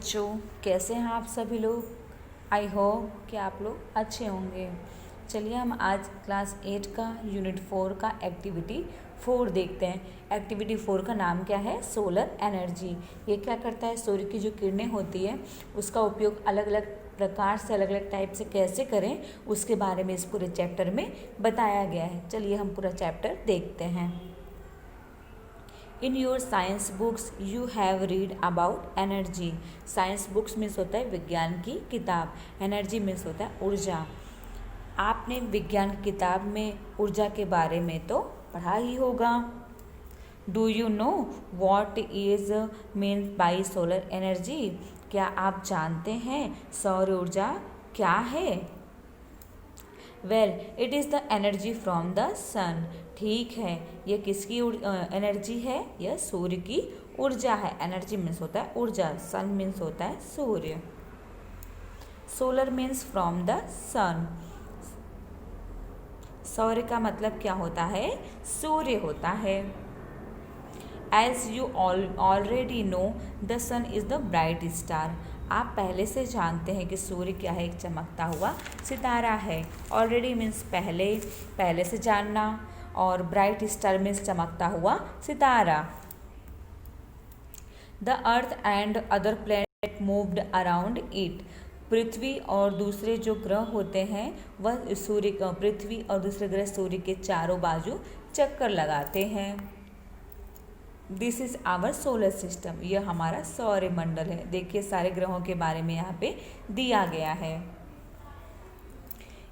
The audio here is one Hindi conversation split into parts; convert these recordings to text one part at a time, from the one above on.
बच्चों, कैसे हैं आप सभी लोग। आई होप कि आप लोग अच्छे होंगे। चलिए हम आज क्लास 8 का यूनिट 4 का एक्टिविटी 4 देखते हैं। एक्टिविटी 4 का नाम क्या है? Solar energy. ये क्या करता है? सूर्य की जो किरणें होती है उसका उपयोग अलग अलग प्रकार से, अलग अलग टाइप से कैसे करें, उसके बारे में इस पूरे चैप्टर में बताया गया है। चलिए हम पूरा चैप्टर देखते हैं। In your science books you have read about energy. Science books means होता है विज्ञान की किताब, एनर्जी मीन्स होता है ऊर्जा। आपने विज्ञान की किताब में ऊर्जा के बारे में तो पढ़ा ही होगा। Do you know what is mean by solar energy? क्या आप जानते हैं सौर ऊर्जा क्या है? Well it is the energy from the sun. ठीक है, यह किसकी एनर्जी है? यह सूर्य की ऊर्जा है। एनर्जी मीन्स होता है ऊर्जा, सन मीन्स होता है सूर्य। Solar means from the sun. सौर्य का मतलब क्या होता है? सूर्य होता है। As you already know the sun is the bright star. आप पहले से जानते हैं कि सूर्य क्या है? एक चमकता हुआ सितारा है। ऑलरेडी मीन्स पहले, पहले से जानना, और ब्राइट स्टार मीन्स चमकता हुआ सितारा। The earth and other planet moved around it. पृथ्वी और दूसरे जो ग्रह होते हैं वह सूर्य, पृथ्वी और दूसरे ग्रह सूर्य के चारों बाजू चक्कर लगाते हैं। This is our solar system. यह हमारा सौर मंडल है। देखिए सारे ग्रहों के बारे में यहाँ पे दिया गया है।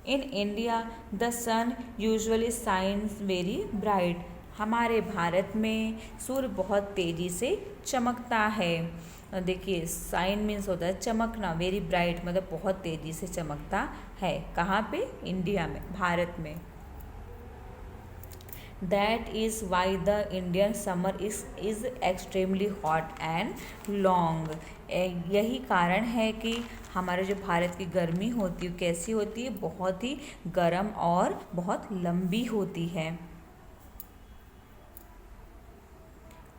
In India the sun usually shines very bright. हमारे भारत में सूर्य बहुत तेज़ी से चमकता है। देखिए साइन मीन्स होता है चमकना, वेरी ब्राइट मतलब बहुत तेज़ी से चमकता है। कहाँ पे? इंडिया में, भारत में। That is why the Indian summer is extremely hot and long. यही कारण है कि हमारे जो भारत की गर्मी होती है कैसी होती है? बहुत ही गर्म और बहुत लंबी होती है।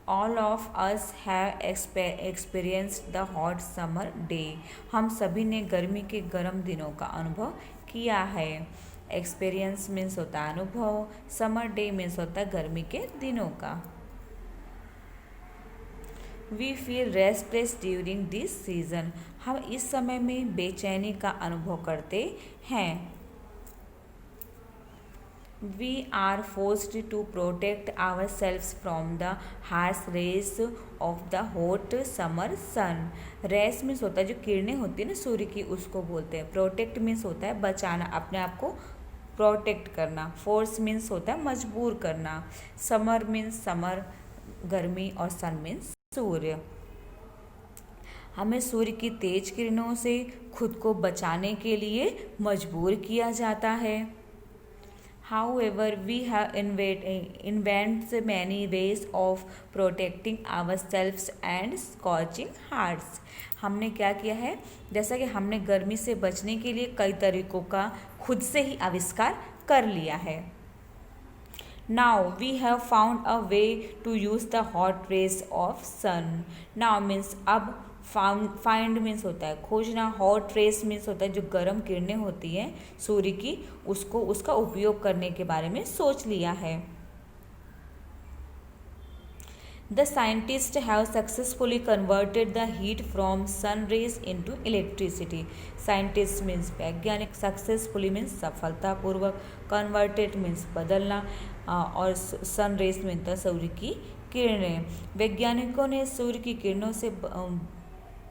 All of us have experienced the hot summer day. हम सभी ने गर्मी के गर्म दिनों का अनुभव किया है। एक्सपीरियंस मीन्स होता है अनुभव, समर डे मीन्स होता है गर्मी के दिनों का। We feel restless during this season. हम इस समय में बेचैनी का अनुभव करते हैं। We are forced to protect ourselves from the harsh rays of the hot summer sun. Rays means होता है जो किरणें होती है ना सूर्य की, उसको बोलते हैं। प्रोटेक्ट मीन्स होता है बचाना, अपने आप को प्रोटेक्ट करना। फोर्स मीन्स होता है मजबूर करना। समर मीन्स समर गर्मी, और सन मीन्स सूर्य। हमें सूर्य की तेज किरणों से खुद को बचाने के लिए मजबूर किया जाता है। However, we have invented many ways of protecting ourselves and scorching hearts. हमने क्या किया है? जैसा कि हमने गर्मी से बचने के लिए कई तरीकों का खुद से ही आविष्कार कर लिया है। Now we have found a way to use the hot rays of sun. Now means अब, फाइंड मीन्स होता है खोजना, हॉट रेस मीन्स होता है जो गर्म किरणें होती हैं सूर्य की, उसका उपयोग करने के बारे में सोच लिया है। The scientist have successfully converted the heat from sun rays into electricity. Scientist means वैज्ञानिक, सक्सेसफुली मीन्स सफलतापूर्वक, कन्वर्टेड मीन्स बदलना, और सन रेज मीन्स सूर्य की किरणें। वैज्ञानिकों ने सूर्य की किरणों से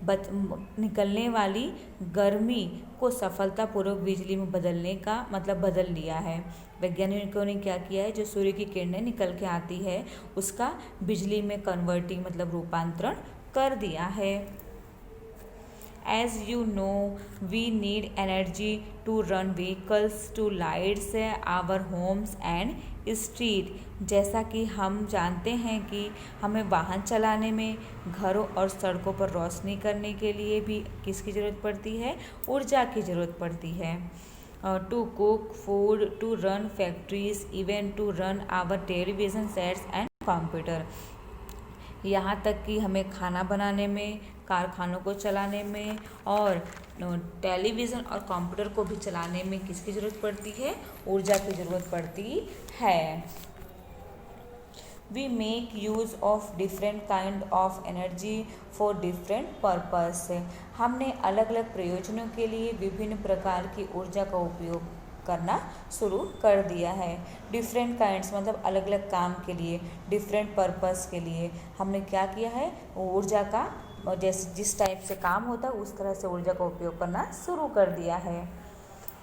निकलने वाली गर्मी को सफलतापूर्वक बिजली में बदलने का मतलब बदल लिया है। वैज्ञानिकों ने क्या किया है? जो सूर्य की किरणें निकल के आती है उसका बिजली में कन्वर्टिंग मतलब रूपांतरण कर दिया है। As you know, we need energy to run vehicles, to lights our homes and street. जैसा कि हम जानते हैं कि हमें वाहन चलाने में, घरों और सड़कों पर रोशनी करने के लिए भी किसकी ज़रूरत पड़ती है? ऊर्जा की ज़रूरत पड़ती है। To cook food, to run factories, even to run our television sets and computer. यहाँ तक कि हमें खाना बनाने में, कारखानों को चलाने में और टेलीविज़न और कंप्यूटर को भी चलाने में किसकी ज़रूरत पड़ती है? ऊर्जा की ज़रूरत पड़ती है। We make use of different kind of energy for different purpose। हमने अलग अलग प्रयोजनों के लिए विभिन्न प्रकार की ऊर्जा का उपयोग करना शुरू कर दिया है। डिफरेंट काइंड्स मतलब अलग अलग काम के लिए, डिफरेंट पर्पस के लिए हमने क्या किया है? ऊर्जा का जैसे जिस टाइप से काम होता है उस तरह से ऊर्जा का उपयोग करना शुरू कर दिया है।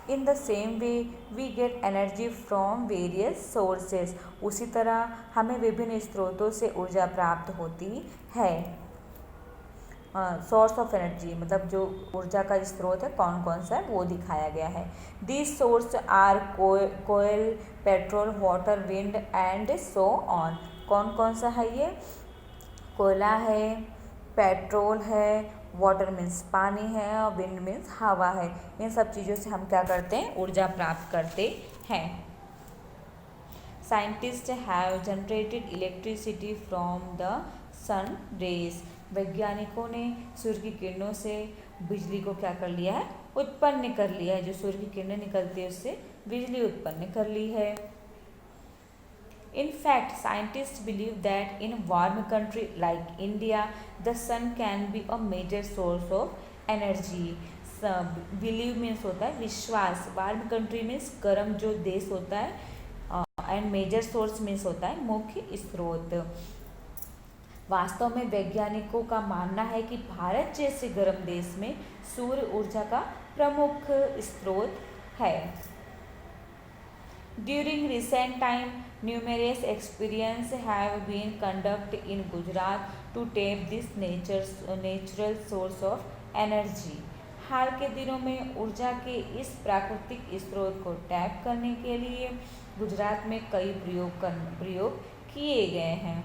In the same way we get energy from various sources. उसी तरह हमें विभिन्न स्रोतों से ऊर्जा प्राप्त होती है। सोर्स ऑफ एनर्जी मतलब जो ऊर्जा का स्रोत है कौन कौन सा है वो दिखाया गया है। This source are coal, petrol, water, wind and so on. कौन कौन सा है ये? कोयला है, पेट्रोल है, वाटर मीन्स पानी है और विंड मीन्स हवा है। इन सब चीज़ों से हम क्या करते हैं? ऊर्जा प्राप्त करते हैं। Scientist have generated electricity from the sun rays. वैज्ञानिकों ने सूर्य की किरणों से बिजली को क्या कर लिया है? उत्पन्न कर लिया है। जो सूर्य की किरणें निकलती है उससे बिजली उत्पन्न कर ली है। In fact, scientists believe that in warm country like India, the sun can be a major source of energy. Believe means होता है विश्वास, वार्म कंट्री मीन्स गर्म जो देश होता है एंड मेजर सोर्स मीन्स होता है मुख्य स्रोत। वास्तव में वैज्ञानिकों का मानना है कि भारत जैसे गर्म देश में सूर्य ऊर्जा का प्रमुख स्रोत है। During recent time, numerous experiments have been conducted in Gujarat to tap this natural source of energy. हाल के दिनों में ऊर्जा के इस प्राकृतिक स्रोत को टैप करने के लिए गुजरात में कई प्रयोग किए गए हैं।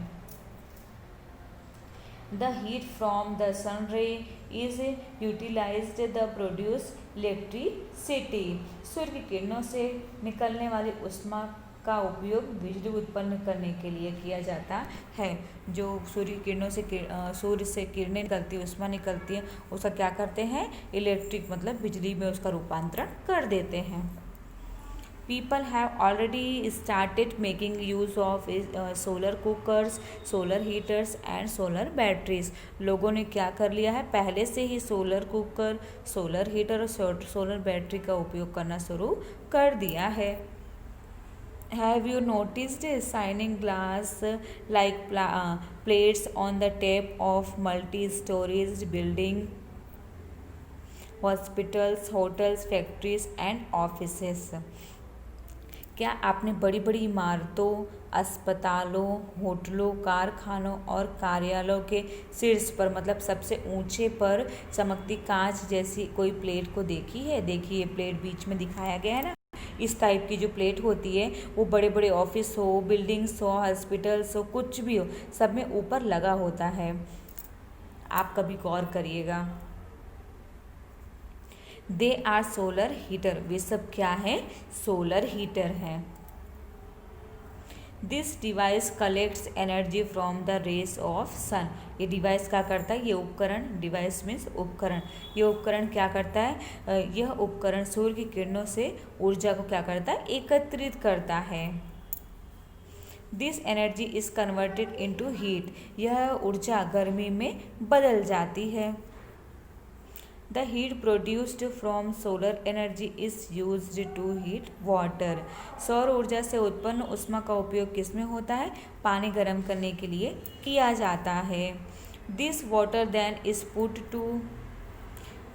The heat from the sun ray is utilized to produce electricity। सूर्य की किरणों से निकलने वाली ऊष्मा का उपयोग बिजली उत्पन्न करने के लिए किया जाता है। जो सूर्य किरणों से सूर्य से किरणें निकलती है, ऊष्मा निकलती है, उसका क्या करते हैं? इलेक्ट्रिक मतलब बिजली में उसका रूपांतरण कर देते हैं। People have already started making use of solar cookers, solar heaters and solar batteries। लोगों ने क्या कर लिया है? पहले से ही सोलर कुकर, सोलर हीटर और सोलर बैटरी का उपयोग करना शुरू कर दिया है। Have you noticed shining glass like plates on the top of multi-stories building, hospitals, hotels, factories and offices? क्या आपने बड़ी बड़ी इमारतों, अस्पतालों, होटलों, कारखानों और कार्यालयों के शीर्ष पर मतलब सबसे ऊंचे पर चमकती कांच जैसी कोई प्लेट को देखी है? देखिए प्लेट बीच में दिखाया गया है ना। इस टाइप की जो प्लेट होती है वो बड़े बड़े ऑफिस हो, बिल्डिंग्स हो, हॉस्पिटल्स हो, कुछ भी हो, सब में ऊपर लगा होता है। आप कभी गौर करिएगा। They are solar heater. वे सब क्या है? सोलर हीटर है। This device collects energy from the rays of sun. ये डिवाइस क्या करता है? ये उपकरण, डिवाइस मीन्स उपकरण, ये उपकरण क्या करता है? यह उपकरण सूर्य की किरणों से ऊर्जा को क्या करता है? एकत्रित करता है। This energy is converted into heat. यह ऊर्जा गर्मी में बदल जाती है। The heat produced from solar energy is used to heat water। सौर ऊर्जा से उत्पन्न ऊष्मा का उपयोग किसमें होता है? पानी गर्म करने के लिए किया जाता है। This water then is put to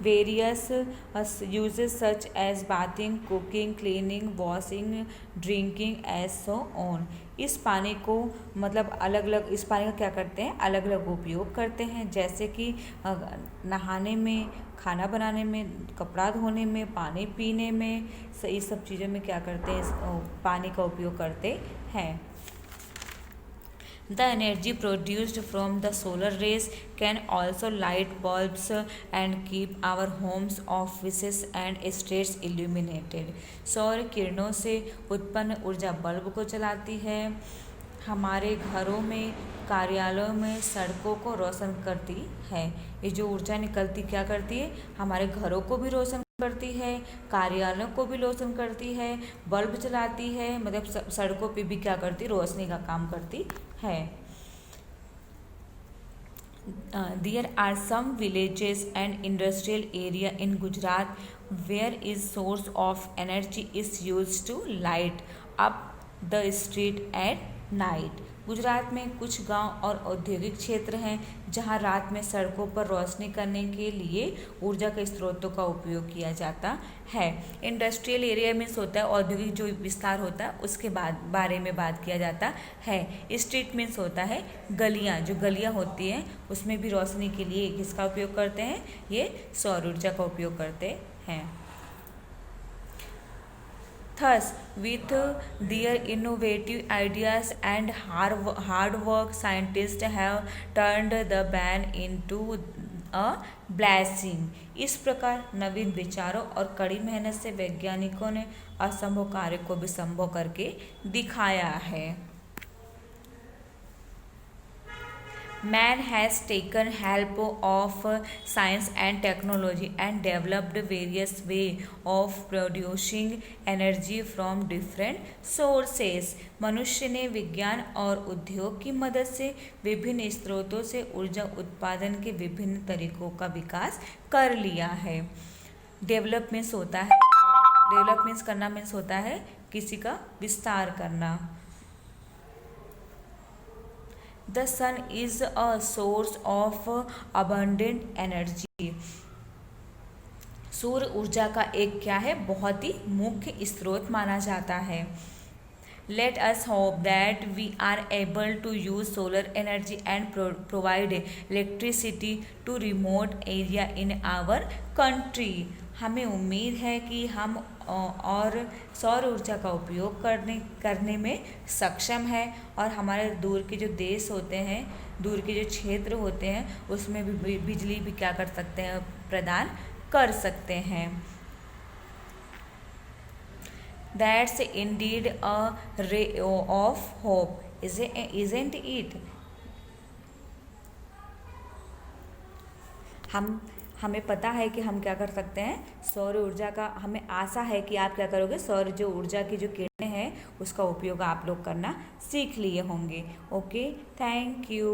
various uses such as bathing, cooking, cleaning, washing, drinking as so on। इस पानी को मतलब अलग अलग इस पानी का क्या करते हैं? अलग अलग उपयोग करते हैं, जैसे कि नहाने में, खाना बनाने में, कपड़ा धोने में, पानी पीने में, इस सब चीज़ों में क्या करते हैं? पानी का उपयोग करते हैं। The energy produced from the solar rays can also light bulbs and keep our homes, offices and streets illuminated। सौर किरणों से उत्पन्न ऊर्जा बल्ब को जलाती है, हमारे घरों में, कार्यालयों में, सड़कों को रोशन करती है। ये जो ऊर्जा निकलती क्या करती है, हमारे घरों को भी रोशन करती है, कार्यालयों को भी रोशन करती है, बल्ब जलाती है, मतलब सड़कों पे भी क्या करती, रोशनी का काम करती है। There are some villages and industrial area in Gujarat where is source of energy is used to light up the street at night. Gujarat में कुछ गांव और औद्योगिक क्षेत्र हैं जहां रात में सड़कों पर रोशनी करने के लिए ऊर्जा के स्रोतों का उपयोग किया जाता है। इंडस्ट्रियल एरिया मीन्स होता है औद्योगिक जो विस्तार होता है उसके बारे में बात किया जाता है। स्ट्रीट मीन्स होता है गलियां, जो गलियां होती हैं उसमें भी रोशनी के लिए किसका उपयोग करते हैं, ये सौर ऊर्जा का उपयोग करते हैं। Thus, with their innovative ideas and hard work, scientists have turned the ban into a blessing. इस प्रकार नवीन विचारों और कड़ी मेहनत से वैज्ञानिकों ने असंभव कार्य को भी संभव करके दिखाया है। Man has taken help of science and technology and developed various way of producing energy from different sources. मनुष्य ने विज्ञान और उद्योग की मदद से विभिन्न स्रोतों से ऊर्जा उत्पादन के विभिन्न तरीकों का विकास कर लिया है। डेवलप मीन्स होता है, डेवलप मीन्स करना मीन्स होता है किसी का विस्तार करना। The sun is a source of abundant energy. सूर्य ऊर्जा का एक क्या है, बहुत ही मुख्य स्रोत माना जाता है। Let us hope that we are able to use solar energy and provide electricity to remote area in our country. हमें उम्मीद है कि हम और सौर ऊर्जा का उपयोग करने में सक्षम है और हमारे दूर के जो देश होते हैं, दूर के जो क्षेत्र होते हैं उसमें भी बिजली भी क्या कर सकते हैं, प्रदान कर सकते हैं। That's indeed a ray of hope, isn't it? हमें पता है कि हम क्या कर सकते हैं, सौर ऊर्जा का, हमें आशा है कि आप क्या करोगे, सौर जो ऊर्जा की जो किरणें हैं उसका उपयोग आप लोग करना सीख लिए होंगे। Okay, thank you.